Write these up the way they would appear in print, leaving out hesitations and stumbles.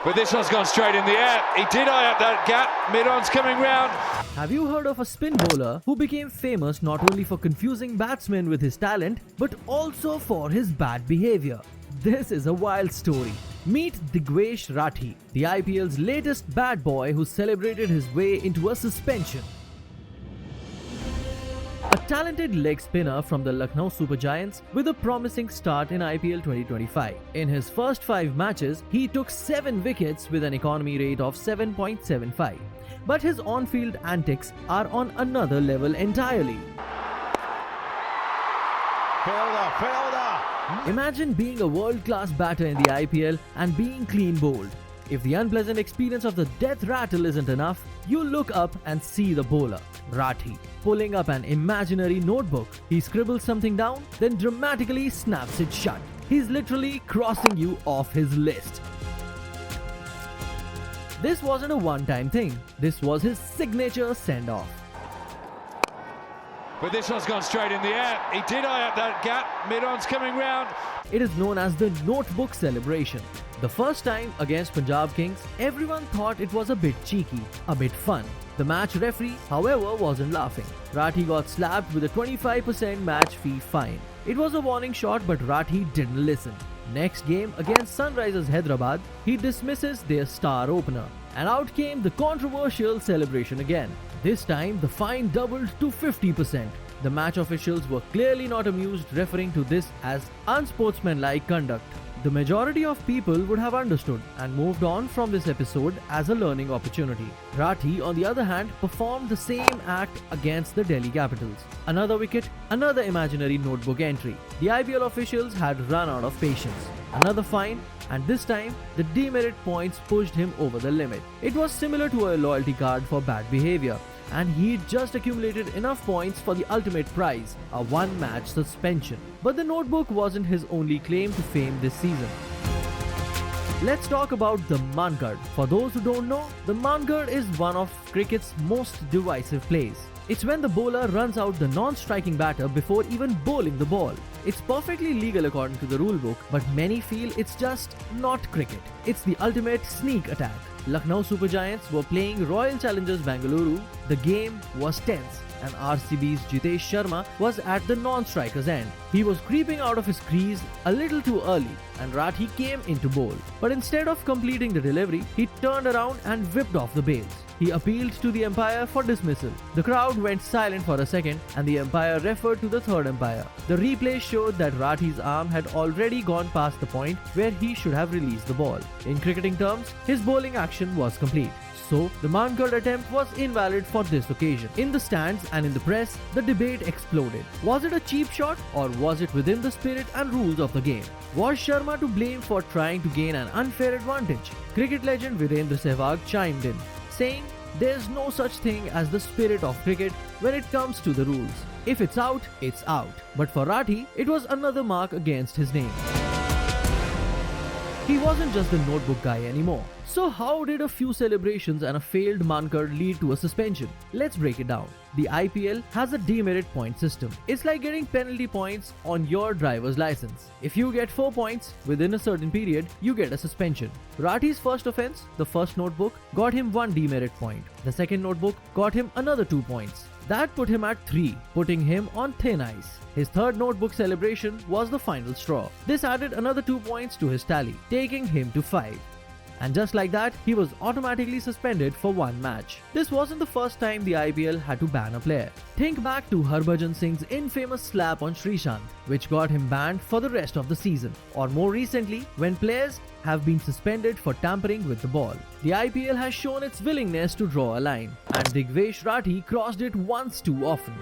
But this one's gone straight in the air. He did eye up that gap. Mid-on's coming round. Have you heard of a spin bowler who became famous not only for confusing batsmen with his talent, but also for his bad behavior? This is a wild story. Meet Digvesh Rathi, the IPL's latest bad boy who celebrated his way into a suspension. A talented leg spinner from the Lucknow Super Giants with a promising start in IPL 2025. In his first 5 matches, he took 7 wickets with an economy rate of 7.75. But his on-field antics are on another level entirely. Fielder. Imagine being a world-class batter in the IPL and being clean bowled. If the unpleasant experience of the death rattle isn't enough, you look up and see the bowler, Rathi, pulling up an imaginary notebook. He scribbles something down, then dramatically snaps it shut. He's literally crossing you off his list. This wasn't a one-time thing. This was his signature send-off. But this one's gone straight in the air. He did eye up that gap. Mid-on's coming round. It is known as the Notebook celebration. The first time against Punjab Kings, everyone thought it was a bit cheeky, a bit fun. The match referee, however, wasn't laughing. Rathi got slapped with a 25% match fee fine. It was a warning shot, but Rathi didn't listen. Next game against Sunrisers Hyderabad, he dismisses their star opener. And out came the controversial celebration again. This time, the fine doubled to 50%. The match officials were clearly not amused, referring to this as unsportsmanlike conduct. The majority of people would have understood and moved on from this episode as a learning opportunity. Rathi, on the other hand, performed the same act against the Delhi Capitals. Another wicket, another imaginary notebook entry. The IPL officials had run out of patience. Another fine, and this time, the demerit points pushed him over the limit. It was similar to a loyalty card for bad behavior, and he'd just accumulated enough points for the ultimate prize, a one-match suspension. But the notebook wasn't his only claim to fame this season. Let's talk about the Mankad. For those who don't know, the Mankad is one of cricket's most divisive plays. It's when the bowler runs out the non-striking batter before even bowling the ball. It's perfectly legal according to the rulebook, but many feel it's just not cricket. It's the ultimate sneak attack. Lucknow Super Giants were playing Royal Challengers Bengaluru. The game was tense, and RCB's Jitesh Sharma was at the non-striker's end. He was creeping out of his crease a little too early, and Rathi came into bowl. But instead of completing the delivery, he turned around and whipped off the bails. He appealed to the umpire for dismissal. The crowd went silent for a second, and the umpire referred to the third umpire. The replay showed that Rathi's arm had already gone past the point where he should have released the ball. In cricketing terms, his bowling action was complete. So, the Mankad attempt was invalid for this occasion. In the stands and in the press, the debate exploded. Was it a cheap shot, or was it within the spirit and rules of the game? Was Sharma to blame for trying to gain an unfair advantage? Cricket legend Virendra Sehwag chimed in, saying, "There's no such thing as the spirit of cricket when it comes to the rules. If it's out, it's out." But for Rathi, it was another mark against his name. He wasn't just the notebook guy anymore. So how did a few celebrations and a failed Mankad lead to a suspension? Let's break it down. The IPL has a demerit point system. It's like getting penalty points on your driver's license. If you get 4 points within a certain period, you get a suspension. Rathi's first offense, the first notebook, got him 1 demerit point. The second notebook got him another 2 points. That put him at 3, putting him on thin ice. His third notebook celebration was the final straw. This added another 2 points to his tally, taking him to 5. And just like that, he was automatically suspended for 1 match. This wasn't the first time the IPL had to ban a player. Think back to Harbhajan Singh's infamous slap on Srishant, which got him banned for the rest of the season. Or more recently, when players have been suspended for tampering with the ball. The IPL has shown its willingness to draw a line, and Digvesh Rathi crossed it once too often.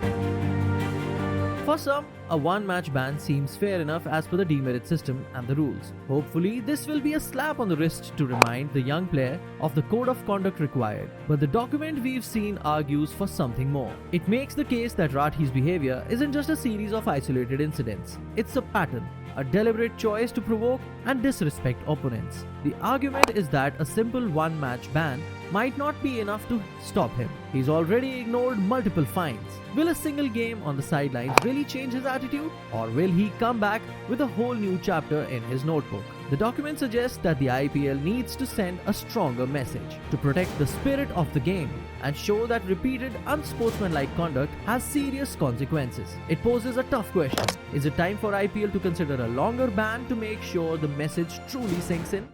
For some, a one-match ban seems fair enough as per the demerit system and the rules. Hopefully, this will be a slap on the wrist to remind the young player of the code of conduct required. But the document we've seen argues for something more. It makes the case that Rathi's behavior isn't just a series of isolated incidents. It's a pattern, a deliberate choice to provoke and disrespect opponents. The argument is that a simple one-match ban might not be enough to stop him. He's already ignored multiple fines. Will a single game on the sidelines really change his attitude? Or will he come back with a whole new chapter in his notebook? The document suggests that the IPL needs to send a stronger message to protect the spirit of the game and show that repeated unsportsmanlike conduct has serious consequences. It poses a tough question. Is it time for IPL to consider a longer ban to make sure the message truly sinks in?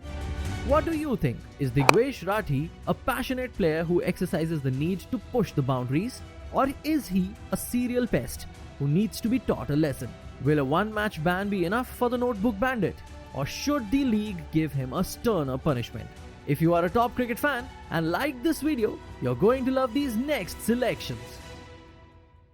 What do you think? Is Digvesh Rathi a passionate player who exercises the need to push the boundaries? Or is he a serial pest who needs to be taught a lesson? Will a one-match ban be enough for the Notebook Bandit? Or should the league give him a sterner punishment? If you are a top cricket fan and like this video, you're going to love these next selections.